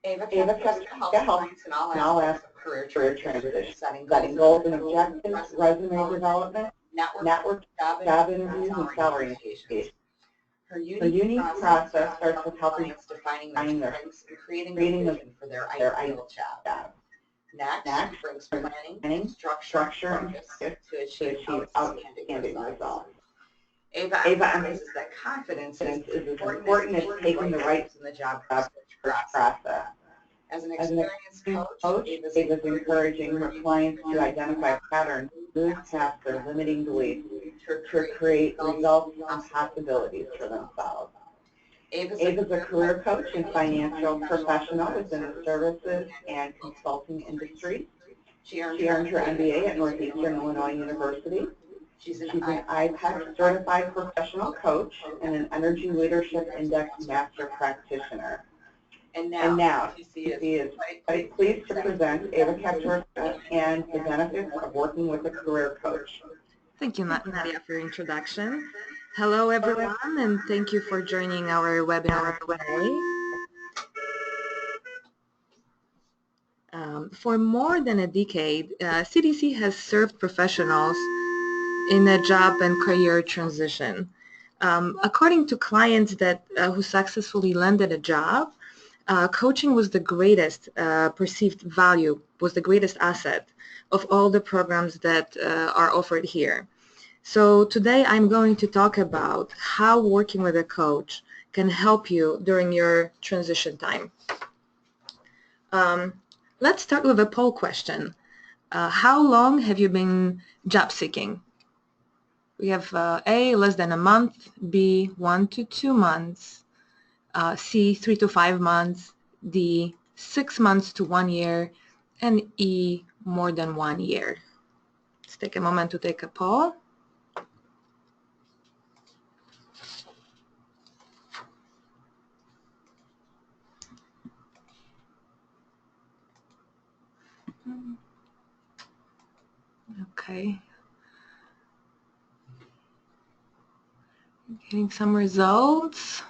Ava Ava Kepka helps Kepka helps clients in all in all aspects of aspects career of career transition, transition, setting setting goals goals and and objectives, objectives, resume resume development, development, networking, network, job job interviews, and interviews, and salary salary negotiations. negotiations. Her Her unique unique process process starts with starts with helping helping clients defining their find strengths and creating a creating vision for their their ideal ideal job. job. Next, she Next, brings planning, structure, structure, and and focus focus to to achieve achieve outstanding outstanding results. results. Ava Ava emphasizes emphasizes that confidence is is as as important as important as taking the right steps in the job job search search process. process. As an As an experienced experienced coach, coach, Ava's Ava's encouraging her clients to identify patterns, move past their limiting beliefs to to create create results and possibilities possibilities for themselves. Ava's Ava's a a career career coach coach and and financial financial professional professional within the services and consulting industry. She earned She her earned her MBA MBA at at Northeastern Northeastern Illinois Illinois University. University. She's an She's an IPEC IPEC certified certified professional coach and an Energy Leadership Index master practitioner. And And now, now, TC she is quite pleased to present Ava Kaczorska and the benefits of working with a career coach. Thank you, Nadia, for your introduction. Hello, everyone, and thank you for joining our webinar today. For more than a decade, CDC has served professionals in a job and career transition. According to clients that who successfully landed a job, coaching was the greatest perceived value, was the greatest asset of all the programs that are offered here. So today I'm going to talk about how working with a coach can help you during your transition time. Let's start with a poll question. How long have you been job seeking? We have A, less than a month, B, 1 to 2 months, C, 3 to 5 months, D, 6 months to 1 year, and E, more than 1 year. Let's take a moment to take a poll. Okay. Getting some results.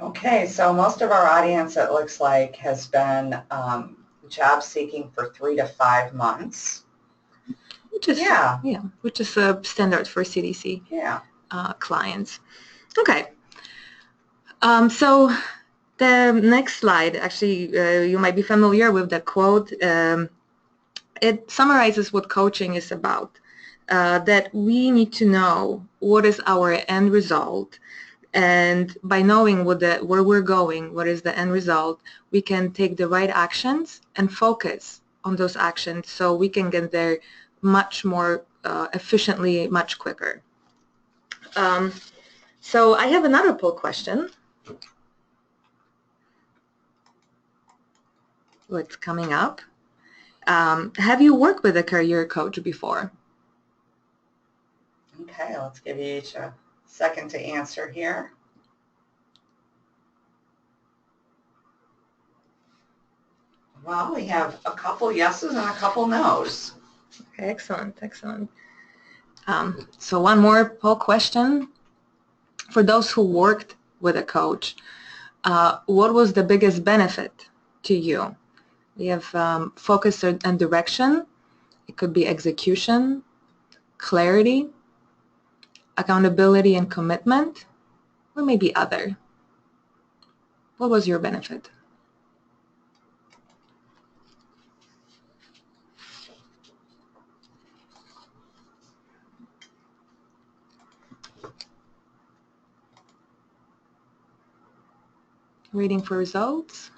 Okay, so most of our audience, it looks like, has been job seeking for 3 to 5 months. Which is, which is a standard for CDC clients. Okay. So the next slide, actually, you might be familiar with the quote. It summarizes what coaching is about, that we need to know what is our end result, and by knowing where we're going, what is the end result, we can take the right actions and focus on those actions so we can get there much more efficiently, much quicker. So I have another poll question. What's coming up? Have you worked with a career coach before? Okay, let's give you each a second to answer here. Well, we have a couple yeses and a couple nos. Okay, excellent, excellent. So one more poll question. For those who worked with a coach, what was the biggest benefit to you? We have focus and direction. It could be execution, clarity, accountability and commitment, or maybe other. What was your benefit? Waiting for results.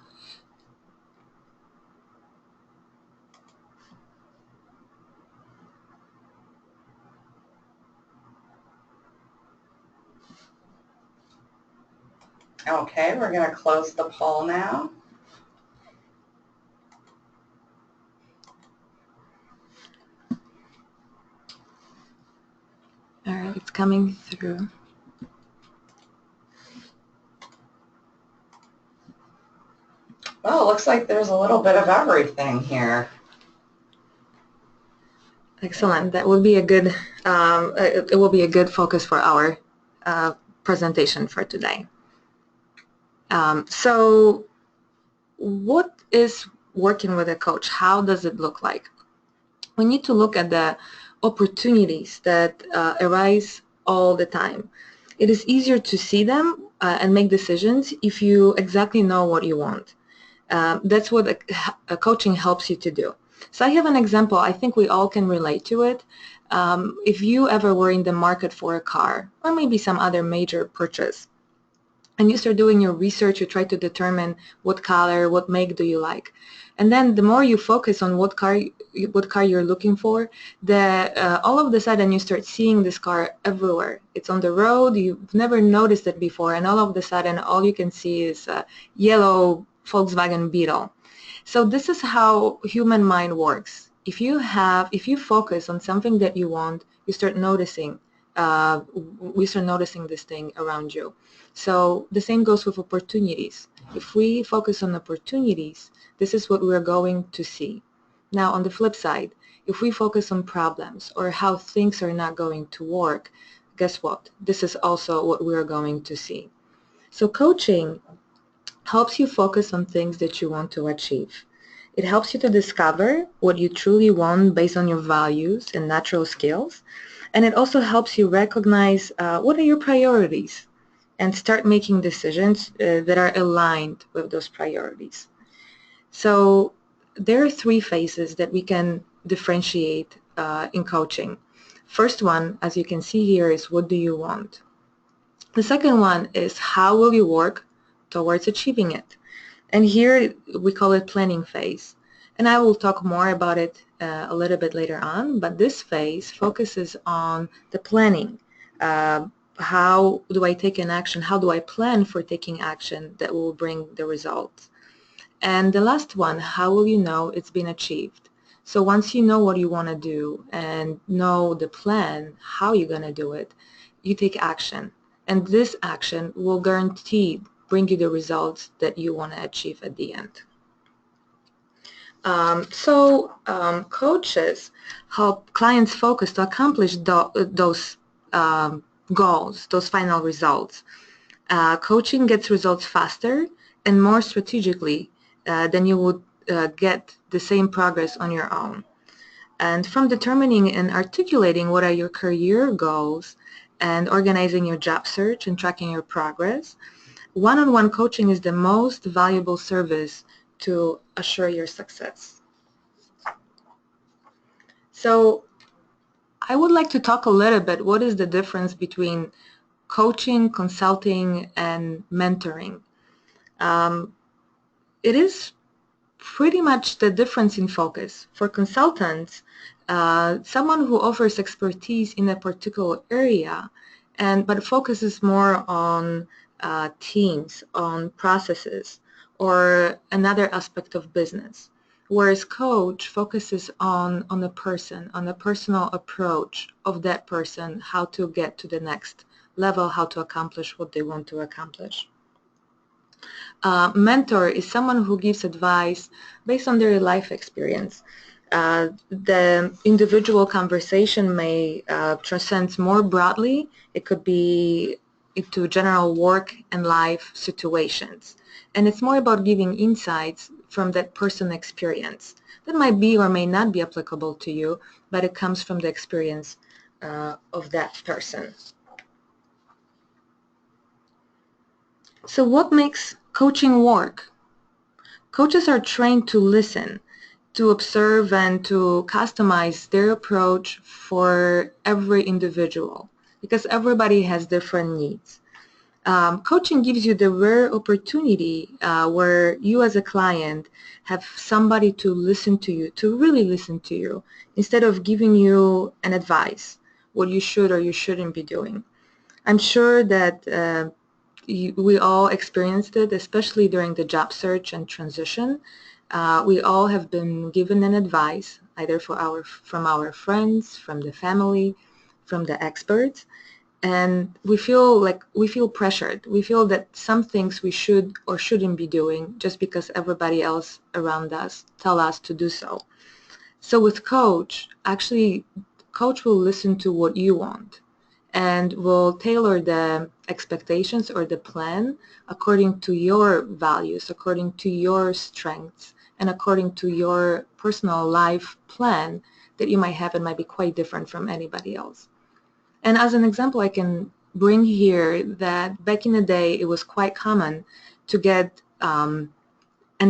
Okay, we're going to close the poll now. All right, it's coming through. Well, it looks like there's a little bit of everything here. Excellent. That will be a good. It will be a good focus for our presentation for today. So what is working with a coach? How does it look like? We need to look at the opportunities that arise all the time. It is easier to see them and make decisions if you exactly know what you want. That's what a coaching helps you to do. So I have an example. I think we all can relate to it. If you ever were in the market for a car or maybe some other major purchase, and you start doing your research, you try to determine what color, what make do you like. And then the more you focus on what car you're looking for, all of a sudden you start seeing this car everywhere. It's on the road, you've never noticed it before, and all of a sudden all you can see is a yellow Volkswagen Beetle. So this is how human mind works. If you focus on something that you want, you start noticing this thing around you. So the same goes with opportunities. If we focus on opportunities, this is what we're going to see. Now on the flip side, if we focus on problems or how things are not going to work, guess what? This is also what we're going to see. So coaching helps you focus on things that you want to achieve. It helps you to discover what you truly want based on your values and natural skills. And it also helps you recognize what are your priorities and start making decisions that are aligned with those priorities. So there are 3 phases that we can differentiate in coaching. First one, as you can see here, is what do you want? The second one is how will you work towards achieving it? And here we call it planning phase. And I will talk more about it a little bit later on, but this phase focuses on the planning. How do I take an action? How do I plan for taking action that will bring the results? And the last one, how will you know it's been achieved? So once you know what you want to do and know the plan, how you're going to do it, you take action. And this action will guarantee bring you the results that you want to achieve at the end. Coaches help clients focus to accomplish those goals, those final results. Coaching gets results faster and more strategically than you would get the same progress on your own. And from determining and articulating what are your career goals and organizing your job search and tracking your progress, one-on-one coaching is the most valuable service to assure your success. So I would like to talk a little bit what is the difference between coaching, consulting, and mentoring. It is pretty much the difference in focus. For consultants, someone who offers expertise in a particular area but focuses more on teams, on processes, or another aspect of business. Whereas coach focuses on a person, on a personal approach of that person, how to get to the next level, how to accomplish what they want to accomplish. Mentor is someone who gives advice based on their life experience. The individual conversation may transcend more broadly. It could be into general work and life situations. And it's more about giving insights from that person's experience. That might be or may not be applicable to you, but it comes from the experience of that person. So what makes coaching work? Coaches are trained to listen, to observe, and to customize their approach for every individual because everybody has different needs. Coaching gives you the rare opportunity where you as a client have somebody to listen to you, to really listen to you, instead of giving you an advice, what you should or you shouldn't be doing. I'm sure that we all experienced it, especially during the job search and transition. We all have been given an advice, either from our friends, from the family, from the experts, and we feel pressured. We feel that some things we should or shouldn't be doing just because everybody else around us tell us to do so. So with coach, actually, coach will listen to what you want and will tailor the expectations or the plan according to your values, according to your strengths, and according to your personal life plan that you might have and might be quite different from anybody else. And as an example, I can bring here that back in the day, it was quite common to get an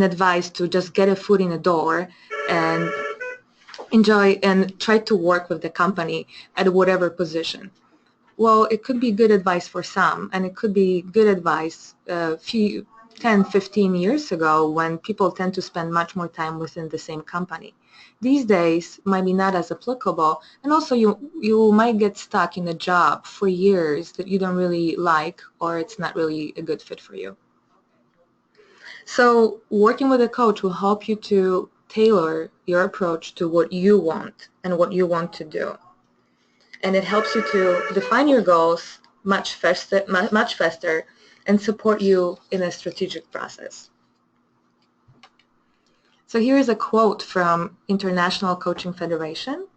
advice to just get a foot in the door and enjoy and try to work with the company at whatever position. Well, it could be good advice for some, and it could be good advice a few 10, 15 years ago when people tend to spend much more time within the same company. These days might be not as applicable, and also you might get stuck in a job for years that you don't really like, or it's not really a good fit for you. So working with a coach will help you to tailor your approach to what you want and what you want to do. And it helps you to define your goals much faster and support you in a strategic process. So here is a quote from International Coaching Federation,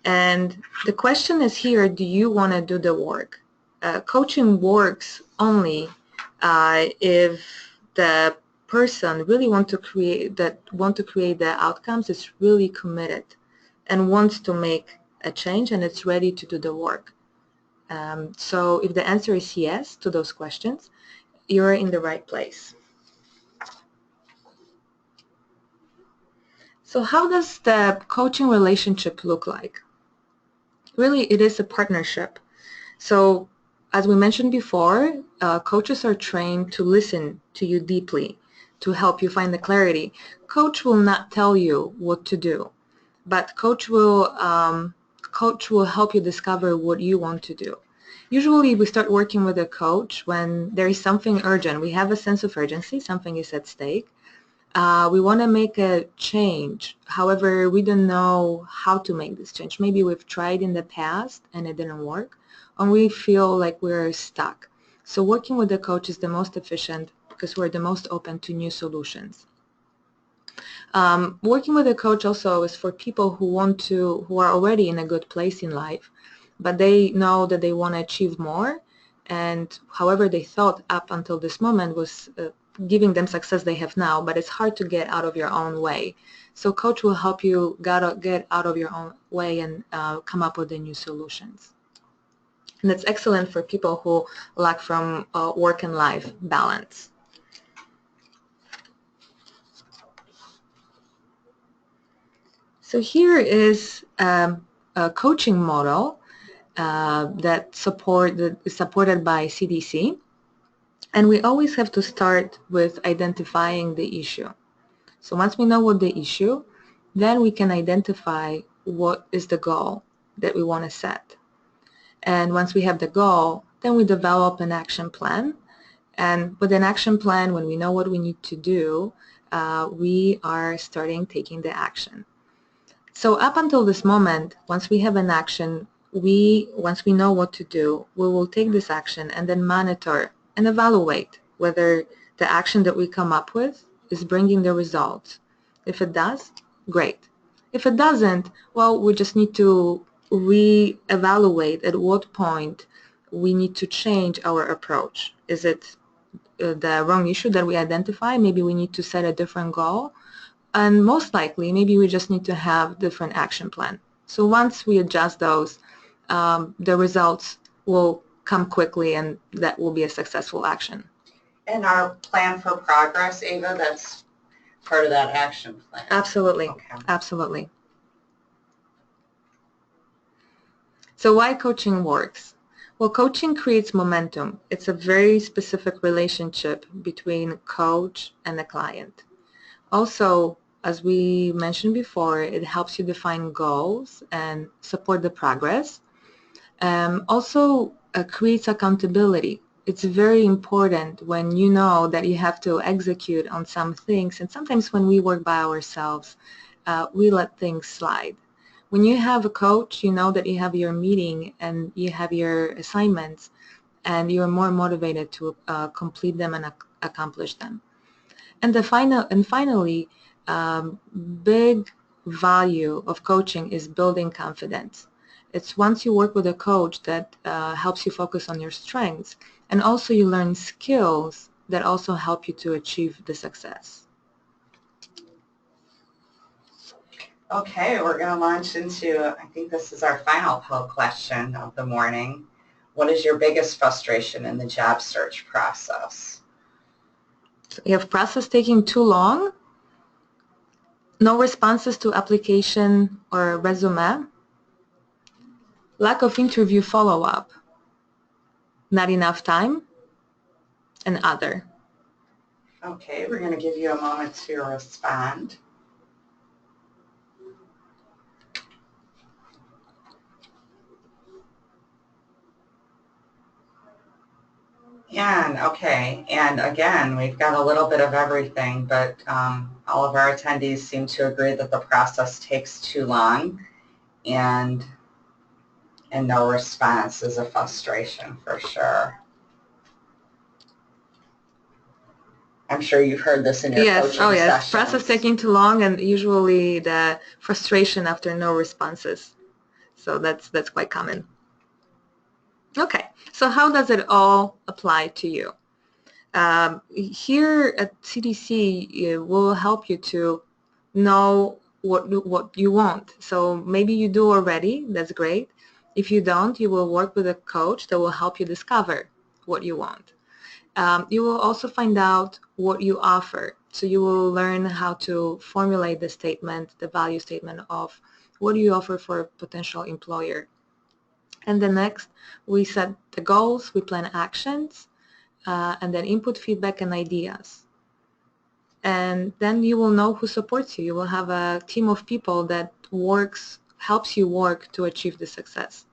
and the question is here: do you want to do the work? Coaching works only if the person really want to create the outcomes, is really committed and wants to make a change, and it's ready to do the work. So if the answer is yes to those questions, you're in the right place. So how does the coaching relationship look like? Really, it is a partnership. So as we mentioned before, coaches are trained to listen to you deeply, to help you find the clarity. Coach will not tell you what to do, but coach will help you discover what you want to do. Usually we start working with a coach when there is something urgent. We have a sense of urgency, something is at stake. We want to make a change. However, we don't know how to make this change. Maybe we've tried in the past and it didn't work, and we feel like we're stuck. So working with a coach is the most efficient because we're the most open to new solutions. Working with a coach also is for people who are already in a good place in life, but they know that they want to achieve more, and however they thought up until this moment was giving them success they have now, but it's hard to get out of your own way. So coach will help you get out of your own way and come up with the new solutions. And it's excellent for people who lack from work and life balance. So here is a coaching model that is supported by CDC. And we always have to start with identifying the issue. So once we know what the issue, then we can identify what is the goal that we want to set. And once we have the goal, then we develop an action plan. And with an action plan, when we know what we need to do, we are starting taking the action. So up until this moment, once we have an action, once we know what to do, we will take this action and then monitor and evaluate whether the action that we come up with is bringing the results. If it does, great. If it doesn't, well, we just need to re-evaluate at what point we need to change our approach. Is it the wrong issue that we identify? Maybe we need to set a different goal. And most likely, maybe we just need to have different action plan. So once we adjust those, the results will come quickly, and that will be a successful action. And our plan for progress, Ava, that's part of that action plan. Absolutely. Okay. Absolutely. So why coaching works? Well, coaching creates momentum. It's a very specific relationship between coach and the client. Also, as we mentioned before, it helps you define goals and support the progress. Also creates accountability. It's very important when you know that you have to execute on some things, and sometimes when we work by ourselves, we let things slide. When you have a coach, you know that you have your meeting and you have your assignments, and you're more motivated to complete them and accomplish them. And finally, big value of coaching is building confidence. It's once you work with a coach that helps you focus on your strengths, and also you learn skills that also help you to achieve the success. Okay, we're going to launch into, I think this is our final poll question of the morning. What is your biggest frustration in the job search process? So you have process taking too long, no responses to application or resume, lack of interview follow-up, not enough time, and other. Okay, we're going to give you a moment to respond. And again, we've got a little bit of everything, but all of our attendees seem to agree that the process takes too long, and no response is a frustration for sure. I'm sure you've heard this in your coaching sessions. Yes, process taking too long, and usually the frustration after no responses. So that's quite common. Okay, so how does it all apply to you? Here at CDC, it will help you to know what you want. So maybe you do already, that's great. If you don't, you will work with a coach that will help you discover what you want. You will also find out what you offer. So you will learn how to formulate the statement, the value statement of what do you offer for a potential employer. And then next, we set the goals, we plan actions, and then input feedback and ideas. And then you will know who supports you. You will have a team of people that helps you work to achieve the success.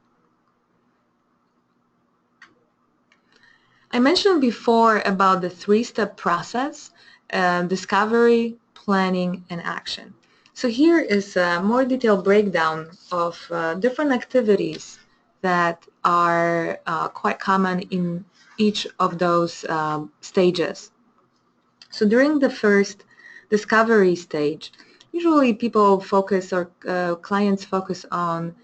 I mentioned before about the three-step process, discovery, planning, and action. So here is a more detailed breakdown of different activities that are quite common in each of those stages. So during the first discovery stage, usually people focus or clients focus on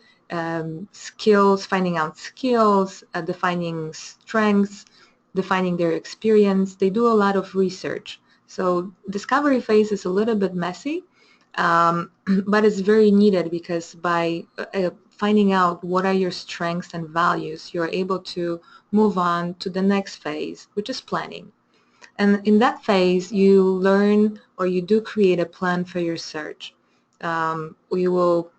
skills, finding out skills, defining strengths, defining their experience. They do a lot of research. So discovery phase is a little bit messy, but it's very needed because by finding out what are your strengths and values, you're able to move on to the next phase, which is planning. And in that phase, you learn or you do create a plan for your search. You will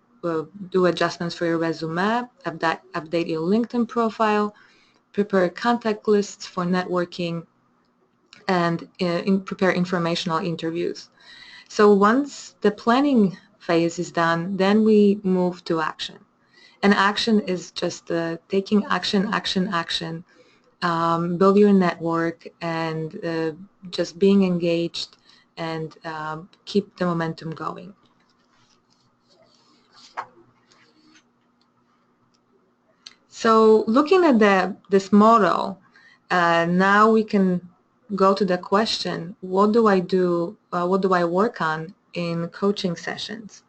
do adjustments for your resume, update your LinkedIn profile, prepare contact lists for networking, and prepare informational interviews. So once the planning phase is done, then we move to action. And action is just taking action, build your network, and just being engaged and keep the momentum going. So looking at this model, now we can go to the question, what do I do, what do I work on in coaching sessions?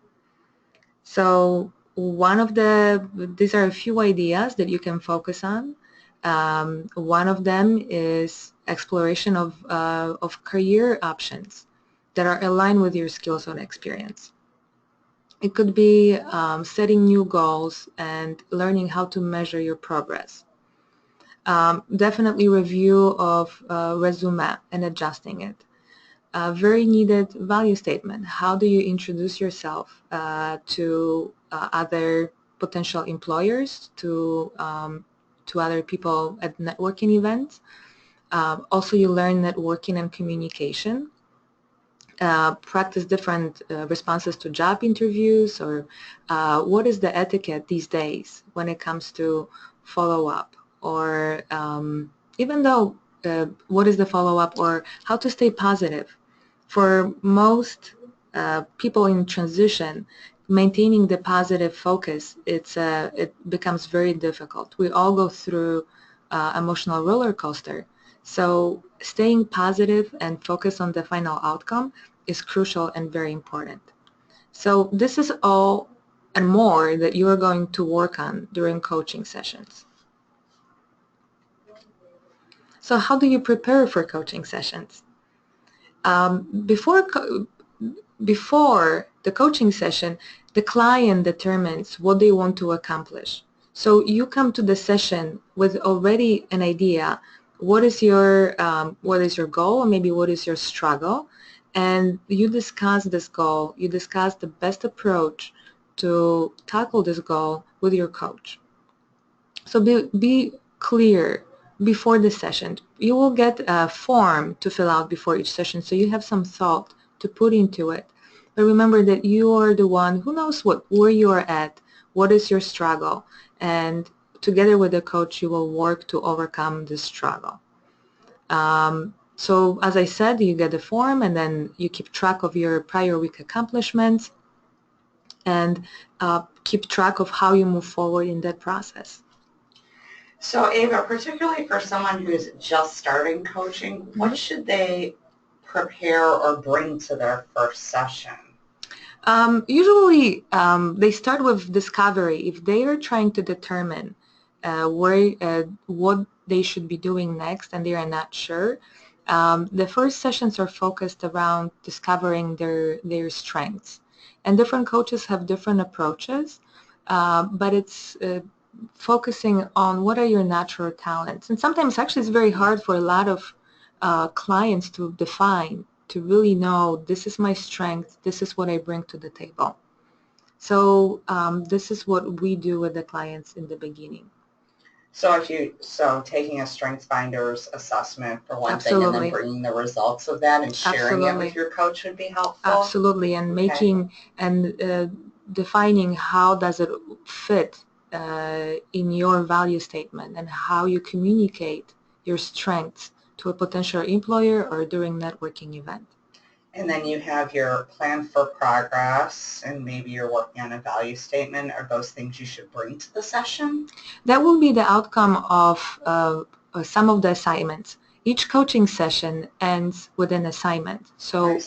So these are a few ideas that you can focus on. One of them is exploration of career options that are aligned with your skills and experience. It could be setting new goals and learning how to measure your progress. Definitely review of resume and adjusting it. Very needed value statement. How do you introduce yourself to other potential employers, to other people at networking events? Also, you learn networking and communication. Practice different responses to job interviews, or what is the etiquette these days when it comes to follow-up, or even though what is the follow-up, or how to stay positive. For most people in transition, maintaining the positive focus, it becomes very difficult. We all go through emotional roller coaster. So staying positive and focus on the final outcome is crucial and very important. So this is all and more that you are going to work on during coaching sessions. So how do you prepare for coaching sessions? Before the coaching session, the client determines what they want to accomplish. So you come to the session with already an idea. What is your goal, or maybe what is your struggle, and you discuss this goal. You discuss the best approach to tackle this goal with your coach. So be clear before the session. You will get a form to fill out before each session, so you have some thought to put into it. But remember that you are the one who knows where you are at, what is your struggle, and together with the coach you will work to overcome this struggle. So as I said, you get the form, and then you keep track of your prior week accomplishments and keep track of how you move forward in that process. So Ava, particularly for someone who's just starting coaching, what should they prepare or bring to their first session? Usually they start with discovery. If they are trying to determine what they should be doing next and they are not sure, the first sessions are focused around discovering their strengths. And different coaches have different approaches, but it's focusing on what are your natural talents. And sometimes actually it's very hard for a lot of clients to define, to really know this is my strength, this is what I bring to the table. So this is what we do with the clients in the beginning. So taking a StrengthsFinders assessment for one thing, and then bringing the results of that and sharing it with your coach would be helpful? Absolutely, and making and defining how does it fit in your value statement and how you communicate your strengths to a potential employer or during networking event. And then you have your plan for progress, and maybe you're working on a value statement. Are those things you should bring to the session? That will be the outcome of some of the assignments. Each coaching session ends with an assignment. So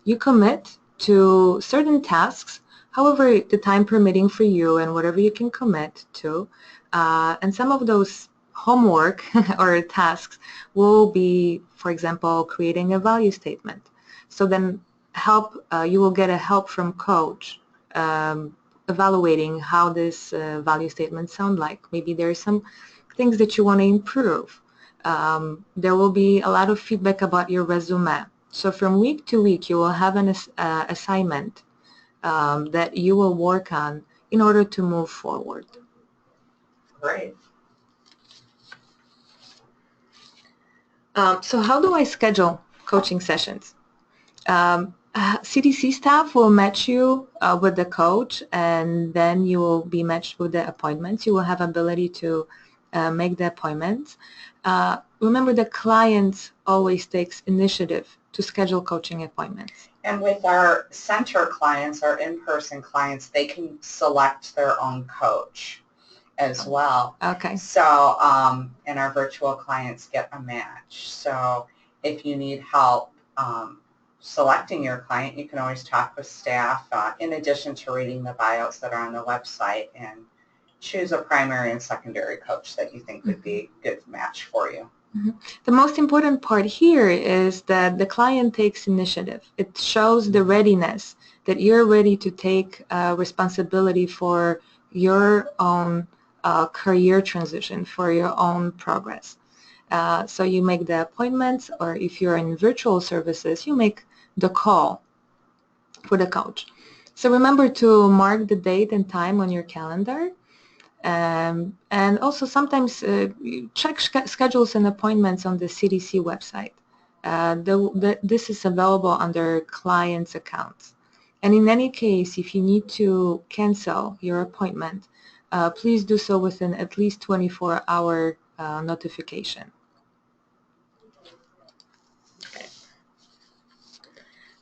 you commit to certain tasks, however the time permitting for you and whatever you can commit to. And some of those homework or tasks will be, for example, creating a value statement. So then you will get a help from coach evaluating how this value statement sound like. Maybe there are some things that you want to improve. There will be a lot of feedback about your resume. So from week to week you will have an assignment that you will work on in order to move forward. Great. So how do I schedule coaching sessions? CDC staff will match you with the coach, and then you will be matched with the appointments. You will have ability to make the appointments. Remember, the client always takes initiative to schedule coaching appointments. And with our center clients, our in-person clients, they can select their own coach as well. Okay. So, and our virtual clients get a match. So if you need help selecting your client, you can always talk with staff in addition to reading the bios that are on the website, and choose a primary and secondary coach that you think would be a good match for you. Mm-hmm. The most important part here is that the client takes initiative. It shows the readiness that you're ready to take responsibility for your own career transition, for your own progress. So you make the appointments, or if you're in virtual services, you make the call for the coach. So remember to mark the date and time on your calendar. And also sometimes check schedules and appointments on the CDC website. This is available under clients' accounts. And in any case, if you need to cancel your appointment, please do so within at least 24-hour notification. Okay.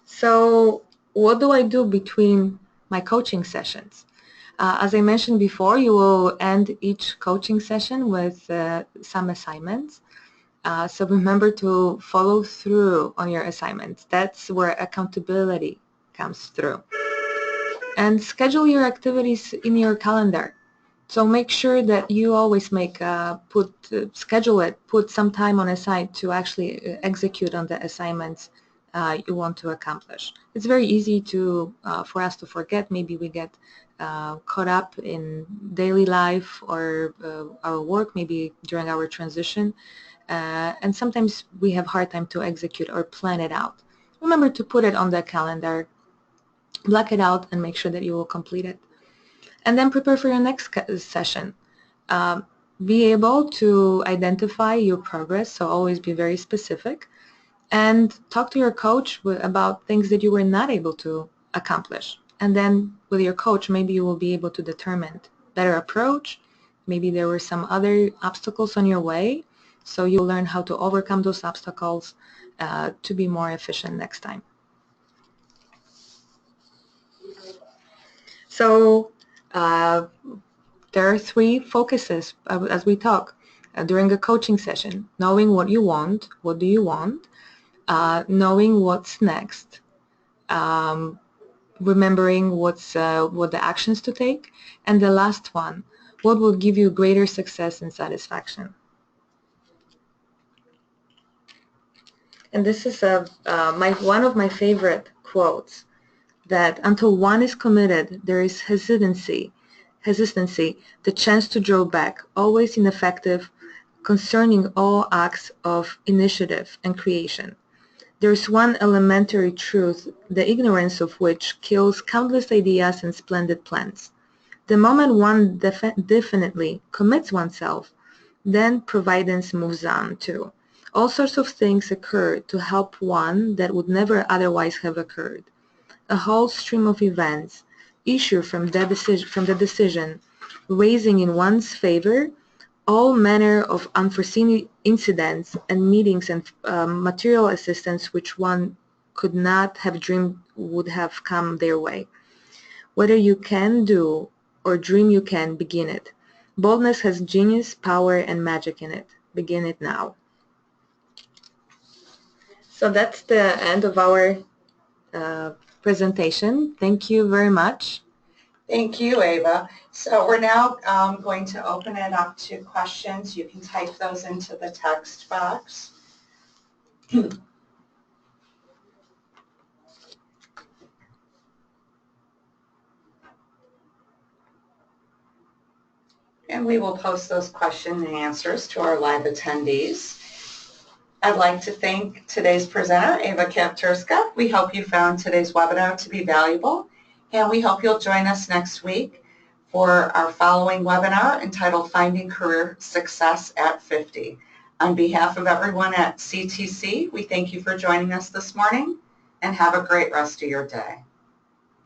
So what do I do between my coaching sessions? As I mentioned before, you will end each coaching session with some assignments. So remember to follow through on your assignments. That's where accountability comes through. and schedule your activities in your calendar. So make sure that you always schedule it, put some time on aside to actually execute on the assignments you want to accomplish. It's very easy for us to forget. Maybe we get caught up in daily life or our work, maybe during our transition, and sometimes we have a hard time to execute or plan it out. Remember to put it on the calendar, block it out, and make sure that you will complete it. And then prepare for your next session. Be able to identify your progress, so always be very specific, and talk to your coach about things that you were not able to accomplish. And then with your coach, maybe you will be able to determine better approach. Maybe there were some other obstacles on your way, so you'll learn how to overcome those obstacles to be more efficient next time. So there are 3 focuses as we talk during a coaching session: knowing what you want, what do you want, knowing what's next, remembering what the actions to take, and the last one, what will give you greater success and satisfaction. And this is one of my favorite quotes, that until one is committed, there is hesitancy, the chance to draw back, always ineffective concerning all acts of initiative and creation. There is one elementary truth, the ignorance of which kills countless ideas and splendid plans. The moment one definitely commits oneself, then providence moves on too. All sorts of things occur to help one that would never otherwise have occurred. A whole stream of events issue from the decision, raising in one's favor all manner of unforeseen incidents and meetings and material assistance which one could not have dreamed would have come their way. Whether you can do or dream you can, begin it. Boldness has genius, power, and magic in it. Begin it now. So that's the end of our presentation. Thank you very much. Thank you, Ava. So we're now going to open it up to questions. You can type those into the text box. And we will post those question and answers to our live attendees. I'd like to thank today's presenter, Ava Kapturska. We hope you found today's webinar to be valuable, and we hope you'll join us next week for our following webinar entitled Finding Career Success at 50. On behalf of everyone at CTC, we thank you for joining us this morning, and have a great rest of your day.